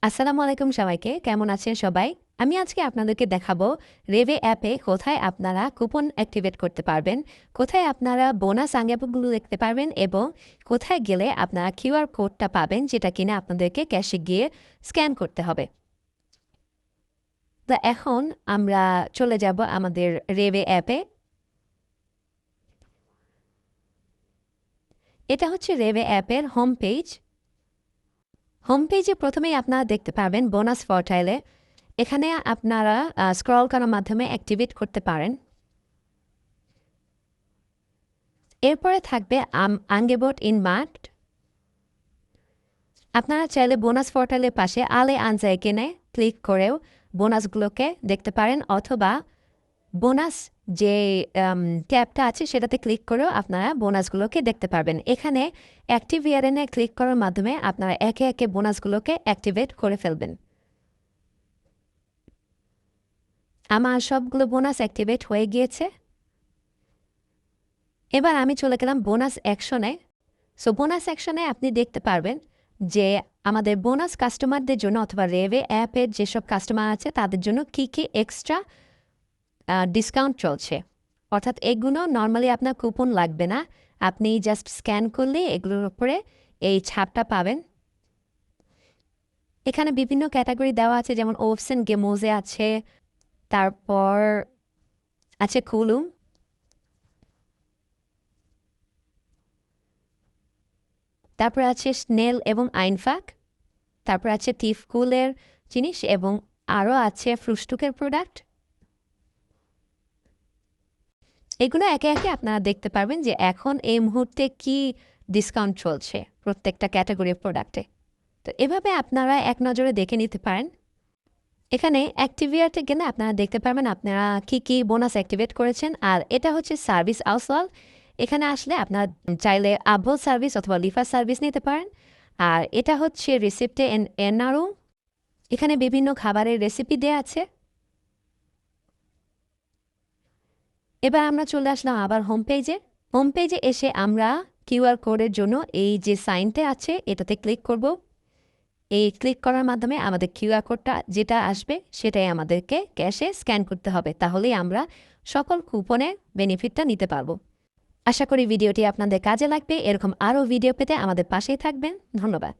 আসসালামু আলাইকুম সবাইকে, কেমন আছেন সবাই? আমি আজকে আপনাদেরকে দেখাবো রেভে অ্যাপে কোথায় আপনারা কুপন অ্যাক্টিভেট করতে পারবেন, কোথায় আপনারা বোনাস আঙ্গিগুলো দেখতে পারবেন এবং কোথায় গেলে আপনারা কিউআর কোডটা পাবেন যেটা কিনা আপনাদেরকে ক্যাশে গিয়ে স্ক্যান করতে হবে। তো এখন আমরা চলে যাব আমাদের রেভে অ্যাপে। এটা হচ্ছে রেভে অ্যাপের হোম পেজ। হোম পেজে প্রথমেই আপনারা দেখতে পাবেন বোনাস পোর্টালে। এখানে আপনারা স্ক্রল করার মাধ্যমে অ্যাক্টিভেট করতে পারেন। এরপরে থাকবে আঙ্গেবট ইন মার্ট। আপনারা চাইলে বোনাস পোর্টালের পাশে আলে আনজাইকেনে ক্লিক করেও বোনাসগুলোকে দেখতে পারেন, অথবা বোনাস যে ট্যাবটা আছে সেটাতে ক্লিক করেও আপনারা বোনাসগুলোকে দেখতে পারবেন। এখানে অ্যাক্টিভ ইয়ারেনে ক্লিক করার মাধ্যমে আপনারা একে একে বোনাসগুলোকে অ্যাক্টিভেট করে ফেলবেন। আমার সবগুলো বোনাস অ্যাক্টিভেট হয়ে গিয়েছে। এবার আমি চলে গেলাম বোনাস অ্যাকশনে। সো বোনাস অ্যাকশনে আপনি দেখতে পারবেন যে আমাদের বোনাস কাস্টমারদের জন্য অথবা রেভে অ্যাপের যেসব কাস্টমার আছে তাদের জন্য কী কী এক্সট্রা ডিসকাউন্ট চলছে। অর্থাৎ এগুলো নর্মালি আপনার কুপন লাগবে না, আপনি জাস্ট স্ক্যান করলে এগুলোর উপরে এই ছাপটা পাবেন। এখানে বিভিন্ন ক্যাটাগরি দেওয়া আছে, যেমন ওভসেন গেমোজে আছে, তারপর আছে কুলুম, তারপর আছে স্নেল এবং আইনফাক, তারপর আছে টিফকুলের জিনিস এবং আরও আছে ফ্রুস্টুকের প্রোডাক্ট। এগুলো একে একে আপনারা দেখতে পারবেন যে এখন এই মুহূর্তে কি ডিসকাউন্ট চলছে প্রত্যেকটা ক্যাটাগরির প্রোডাক্টে। তো এভাবে আপনারা এক নজরে দেখে নিতে পারেন। এখানে অ্যাক্টিভিয়াতে গেলে আপনারা দেখতে পারবেন আপনারা কি কি বোনাস অ্যাক্টিভেট করেছেন। আর এটা হচ্ছে সার্ভিস আউসওয়াল। এখানে আসলে আপনারা চাইলে আবল সার্ভিস অথবা লিফার সার্ভিস নিতে পারেন। আর এটা হচ্ছে রিসিপ্টে এনআরও। এখানে বিভিন্ন খাবারের রেসিপি দেওয়া আছে। এবার আমরা চলে আসলাম আবার হোম পেজে। হোম পেজে এসে আমরা কিউআর কোডের জন্য এই যে সাইনটা আছে এটাতে ক্লিক করব। এই ক্লিক করার মাধ্যমে আমাদের কিউআর কোডটা যেটা আসবে সেটাই আমাদেরকে ক্যাশে স্ক্যান করতে হবে, তাহলেই আমরা সকল কুপনের বেনিফিটটা নিতে পারবো। আশা করি ভিডিওটি আপনাদের কাজে লাগবে। এরকম আরও ভিডিও পেতে আমাদের পাশেই থাকবেন। ধন্যবাদ।